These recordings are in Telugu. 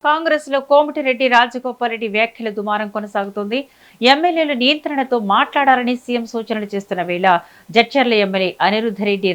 కాంగ్రెస్ లో కోమటిరెడ్డి రాజగోపాల్ రెడ్డి వ్యాఖ్యల దుమారం కొనసాగుతుంది. ఎమ్మెల్యేలు నియంత్రణతో మాట్లాడాలని సీఎం సూచనలు చేస్తున్న వేళ జడ్చర్ల ఎమ్మెల్యే అనిరుద్ధ రెడ్డి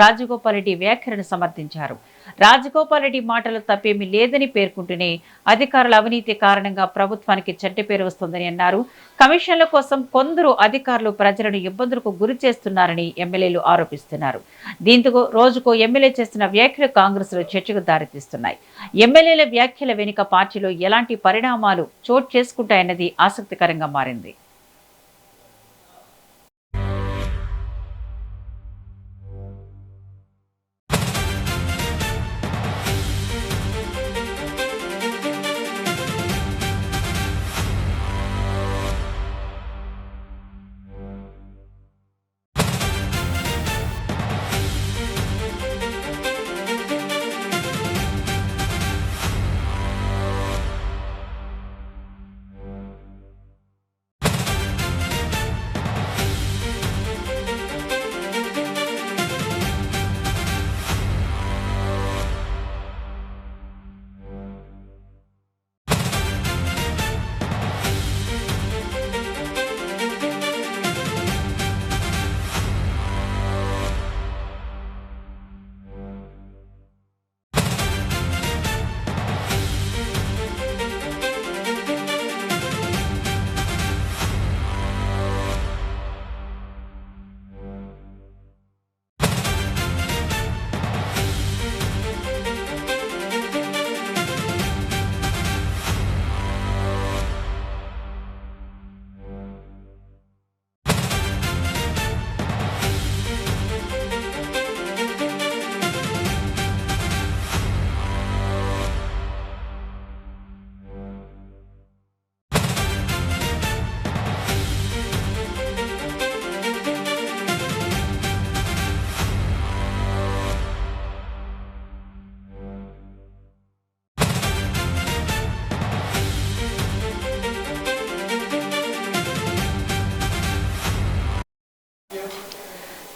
రాజగోపాల్ రెడ్డి వ్యాఖ్యలను సమర్థించారు. రాజగోపాల్ రెడ్డి మాటలు తప్పేమీ లేదని పేర్కొంటూనే అధికారుల అవినీతి కారణంగా ప్రభుత్వానికి చెడ్డ పేరు వస్తుందని అన్నారు. కమిషన్ల కోసం కొందరు అధికారులు ప్రజలను ఇబ్బందులకు గురి చేస్తున్నారని ఎమ్మెల్యేలు ఆరోపిస్తున్నారు. దీంతో రోజుకో ఎమ్మెల్యే చేస్తున్న వ్యాఖ్యలు కాంగ్రెస్ లో చర్చకు దారితీస్తున్నాయి. ఎమ్మెల్యేల వ్యాఖ్యల వెనుక పార్టీలో ఎలాంటి పరిణామాలు చోటు చేసుకుంటాయన్నది ఆసక్తికరంగా మారింది.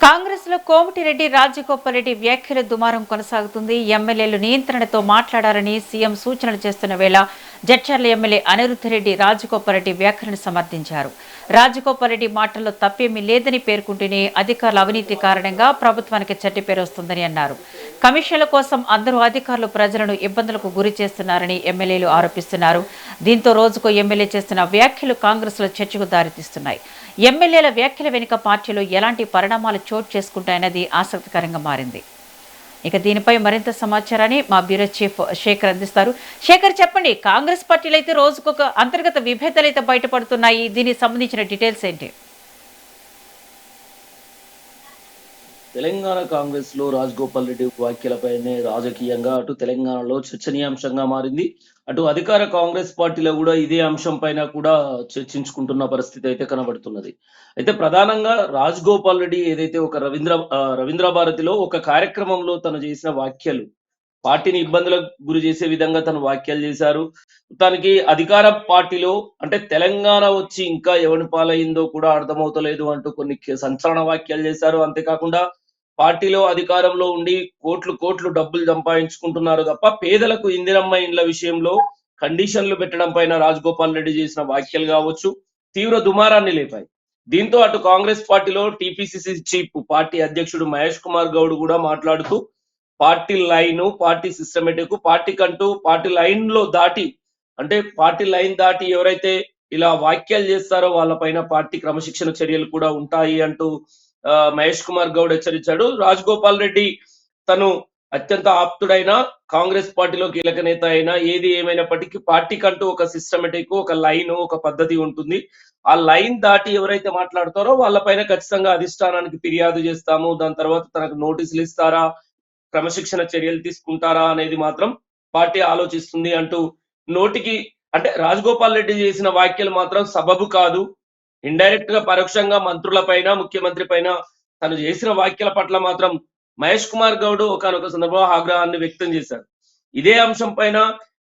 కాంగ్రెస్ లో కోమటిరెడ్డి రాజగోపాల్ రెడ్డి వ్యాఖ్యల దుమారం కొనసాగుతుంది. ఎమ్మెల్యేలు నియంత్రణతో మాట్లాడాలని సీఎం సూచనలు చేస్తున్న వేళ జడ్చర్ల ఎమ్మెల్యే అనిరుద్ధ రెడ్డి రాజగోపాల్ రెడ్డి వ్యాఖ్యలను సమర్థించారు. రాజగోపాల్ రెడ్డి మాటల్లో తప్పేమీ లేదని పేర్కొంటూనే అధికారుల అవినీతి కారణంగా ప్రభుత్వానికి చెడ్డ పేరు వస్తుందని అన్నారు. కమిషన్ల కోసం అందరూ అధికారులు ప్రజలను ఇబ్బందులకు గురి చేస్తున్నారని ఎమ్మెల్యేలు ఆరోపిస్తున్నారు. దీంతో రోజుకో ఎమ్మెల్యే చేస్తున్న వ్యాఖ్యలు కాంగ్రెస్ లో చర్చకు దారితీస్తున్నాయి. ఎమ్మెల్యేల వ్యాఖ్యల వెనుక పార్టీలో ఎలాంటి పరిణామాలు చోటు చేసుకుంటాయన్నది ఆసక్తికరంగా మారింది. ఇక దీనిపై మరింత సమాచారాన్ని మా బ్యూరో చీఫ్ శేఖర్ అందిస్తారు. శేఖర్, చెప్పండి, కాంగ్రెస్ పార్టీలో అయితే రోజుకొక అంతర్గత విభేదాలు అయితే బయటపడుతున్నాయి. దీనికి సంబంధించిన డీటెయిల్స్ ఏంటి? తెలంగాణ కాంగ్రెస్ లో రాజగోపాల్ రెడ్డి వ్యాఖ్యలపైనే రాజకీయంగా అటు తెలంగాణలో చర్చనీయాంశంగా మారింది. అటు అధికార కాంగ్రెస్ పార్టీలో కూడా ఇదే అంశం పైన కూడా చర్చించుకుంటున్న పరిస్థితి అయితే కనబడుతున్నది. అయితే ప్రధానంగా రాజగోపాల్ రెడ్డి ఏదైతే ఒక రవీంద్ర భారతిలో ఒక కార్యక్రమంలో తను చేసిన వ్యాఖ్యలు పార్టీని ఇబ్బందులకు గురి చేసే విధంగా తను వ్యాఖ్యలు చేశారు. తనకి అధికార పార్టీలో అంటే తెలంగాణ వచ్చి ఇంకా ఎవరి పాలైందో కూడా అర్థమవుతలేదు అంటూ కొన్ని సంచలన వ్యాఖ్యలు చేశారు. అంతేకాకుండా పార్టీలో అధికారంలో ఉండి కోట్లు కోట్లు డబ్బులు సంపాదించుకుంటున్నారు తప్ప పేదలకు ఇందిరమ్మ ఇండ్ల విషయంలో కండిషన్లు పెట్టడం పైన రాజగోపాల్ రెడ్డి చేసిన వ్యాఖ్యలు కావచ్చు తీవ్ర దుమారాన్ని లేపాయి. దీంతో అటు కాంగ్రెస్ పార్టీలో టీపీసీసీ చీఫ్ పార్టీ అధ్యక్షుడు మహేష్ కుమార్ గౌడ్ కూడా మాట్లాడుతూ party line, party systematic, party line లో దాటి అంటే పార్టీ లైన్ దాటి ఎవరైతే ఇలా వ్యాఖ్యలు చేస్తారో వాళ్ళపైన పార్టీ క్రమశిక్షణ చర్యలు కూడా ఉంటాయి అంటూ మహేష్ కుమార్ గౌడ్ హెచ్చరించాడు. రాజగోపాల్ రెడ్డి తను అత్యంత ఆప్తుడైన కాంగ్రెస్ పార్టీలో కీలక నేత అయినా ఏది ఏమైనప్పటికీ పార్టీకంటూ ఒక సిస్టమేటిక్, ఒక లైన్, ఒక పద్ధతి ఉంటుంది. ఆ లైన్ దాటి ఎవరైతే మాట్లాడతారో వాళ్ళపైన ఖచ్చితంగా అధిష్టానానికి ఫిర్యాదు చేస్తాము. దాని తర్వాత తనకు నోటీసులు ఇస్తారా, క్రమశిక్షణ చర్యలు తీసుకుంటారా అనేది మాత్రం పార్టీ ఆలోచిస్తుంది అంటూ నోటికి అంటే రాజగోపాల్ రెడ్డి చేసిన వ్యాఖ్యలు మాత్రం సబబు కాదు. ఇండైరెక్ట్ గా పరోక్షంగా మంత్రుల పైన, ముఖ్యమంత్రి పైన తను చేసిన వ్యాఖ్యల పట్ల మాత్రం మహేష్ కుమార్ గౌడ్ ఒకనొక సందర్భంలో ఆగ్రహాన్ని వ్యక్తం చేశారు. ఇదే అంశం పైన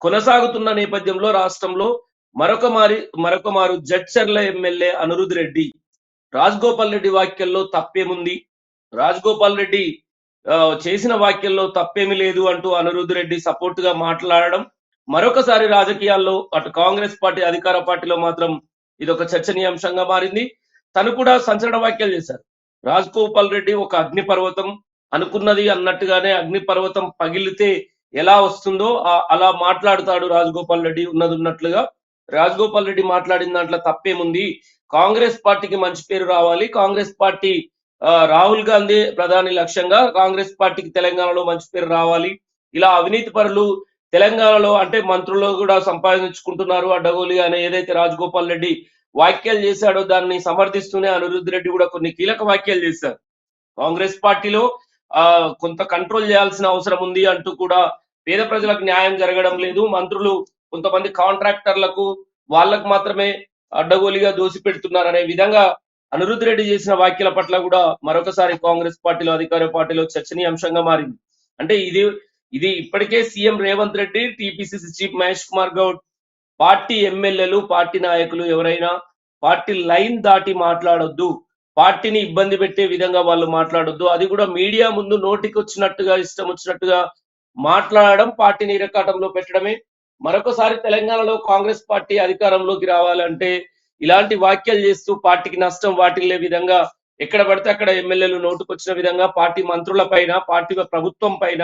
కొనసాగుతున్న నేపథ్యంలో రాష్ట్రంలో మరొక మారు జడ్చర్ల ఎమ్మెల్యే అనిరుద్ధ్ రెడ్డి రాజగోపాల్ రెడ్డి వ్యాఖ్యల్లో తప్పేముంది, రాజగోపాల్ రెడ్డి చేసిన వ్యాఖ్యల్లో తప్పేమీ లేదు అంటూ అనిరుద్ధ్ రెడ్డి సపోర్ట్ గా మాట్లాడడం, మరొకసారి రాజకీయాల్లో అటు కాంగ్రెస్ పార్టీ అధికార పార్టీలో మాత్రం ఇదొక చర్చనీయాంశంగా మారింది. తను కూడా సంచలన వ్యాఖ్యలు చేశారు. రాజగోపాల్ రెడ్డి ఒక అగ్నిపర్వతం, అనుకున్నది అన్నట్టుగానే అగ్నిపర్వతం పగిలితే ఎలా వస్తుందో అలా మాట్లాడుతాడు రాజగోపాల్ రెడ్డి ఉన్నది ఉన్నట్లుగా. రాజగోపాల్ రెడ్డి మాట్లాడిన దాంట్లో తప్పేముంది? కాంగ్రెస్ పార్టీకి మంచి పేరు రావాలి. కాంగ్రెస్ పార్టీ రాహుల్ గాంధీ ప్రధాని లక్ష్యంగా కాంగ్రెస్ పార్టీకి తెలంగాణలో మంచి పేరు రావాలి. ఇలా అవినీతి పరులు తెలంగాణలో అంటే మంత్రులు కూడా సంపాదించుకుంటున్నారు అడ్డగోలి అనే ఏదైతే రాజగోపాల్ రెడ్డి వ్యాఖ్యలు చేశాడో దాన్ని సమర్థిస్తూనే అనిరుద్ధ్ రెడ్డి కూడా కొన్ని కీలక వ్యాఖ్యలు చేశారు. కాంగ్రెస్ పార్టీలో కొంత కంట్రోల్ చేయాల్సిన అవసరం ఉంది అంటూ కూడా పేద ప్రజలకు న్యాయం జరగడం లేదు. మంత్రులు కొంతమంది కాంట్రాక్టర్లకు వాళ్ళకు మాత్రమే అడ్డగోలిగా దోసిపెడుతున్నారనే విధంగా అనిరుద్ధ్ రెడ్డి చేసిన వ్యాఖ్యల పట్ల కూడా మరొకసారి కాంగ్రెస్ పార్టీలో అధికార పార్టీలో చర్చనీయాంశంగా మారింది. అంటే ఇది ఇప్పటికే CM Revanth Reddy, TPCC chief Mahesh Kumar Goud, party ఎమ్మెల్యేలు, పార్టీ నాయకులు ఎవరైనా పార్టీ లైన్ దాటి మాట్లాడొద్దు, పార్టీని ఇబ్బంది పెట్టే విధంగా వాళ్ళు మాట్లాడొద్దు, అది కూడా మీడియా ముందు నోటికి వచ్చినట్టుగా ఇష్టం వచ్చినట్టుగా మాట్లాడడం పార్టీని ఇరకాటంలో పెట్టడమే. మరొకసారి తెలంగాణలో కాంగ్రెస్ పార్టీ అధికారంలోకి రావాలంటే ఇలాంటి వ్యాఖ్యలు చేస్తూ పార్టీకి నష్టం వాటిల్లే విధంగా ఎక్కడ పడితే అక్కడ ఎమ్మెల్యేలు నోటుకొచ్చిన విధంగా పార్టీ మంత్రుల పైన, పార్టీ ప్రభుత్వం పైన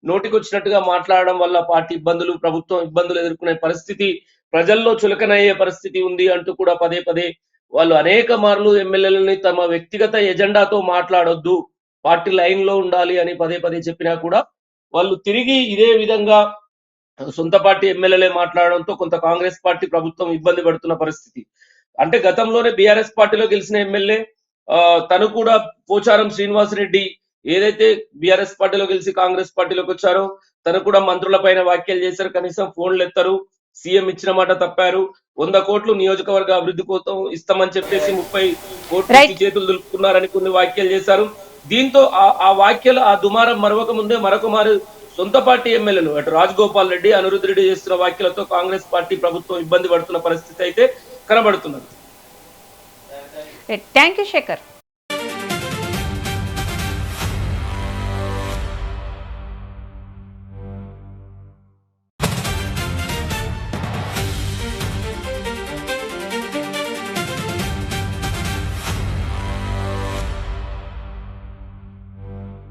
నోటికొచ్చినట్టుగా మాట్లాడడం వల్ల పార్టీ ఇబ్బందులు, ప్రభుత్వం ఇబ్బందులు ఎదుర్కొనే పరిస్థితి, ప్రజల్లో చులకనయ్యే పరిస్థితి ఉంది అంటూ కూడా పదే పదే వాళ్ళు అనేక మార్లు ఎమ్మెల్యేలని తమ వ్యక్తిగత ఎజెండాతో మాట్లాడొద్దు, పార్టీ లైన్ లో ఉండాలి అని పదే పదే చెప్పినా కూడా వాళ్ళు తిరిగి ఇదే విధంగా సొంత పార్టీ ఎమ్మెల్యేలే మాట్లాడడంతో కొంత కాంగ్రెస్ పార్టీ ప్రభుత్వం ఇబ్బంది పడుతున్న పరిస్థితి. అంటే గతంలోనే బీఆర్ఎస్ పార్టీలో గెలిచిన ఎమ్మెల్యే తను కూడా పోచారం శ్రీనివాస్ రెడ్డి ఏదైతే బీఆర్ఎస్ పార్టీలో గెలిచి కాంగ్రెస్ పార్టీలోకి వచ్చారో తను కూడా మంత్రుల పైన వ్యాఖ్యలు చేశారు. కనీసం ఫోన్లు ఎత్తారు, సీఎం ఇచ్చిన మాట తప్పారు, 100 కోట్లు నియోజకవర్గ అభివృద్ధి కోసం ఇస్తామని చెప్పేసి 30 కోట్లు చేతులు దులుపుకున్నారని కొన్ని వ్యాఖ్యలు చేశారు. దీంతో ఆ వ్యాఖ్యలు ఆ దుమారం మరొక ముందే మరొకమారు సొంత పార్టీ ఎమ్మెల్యేలు అటు రాజగోపాల్ రెడ్డి, అనిరుద్ధ్ రెడ్డి చేస్తున్న వ్యాఖ్యలతో కాంగ్రెస్ పార్టీ ప్రభుత్వం ఇబ్బంది పడుతున్న పరిస్థితి అయితే కనబడుతున్నది. Thank you Shekhar.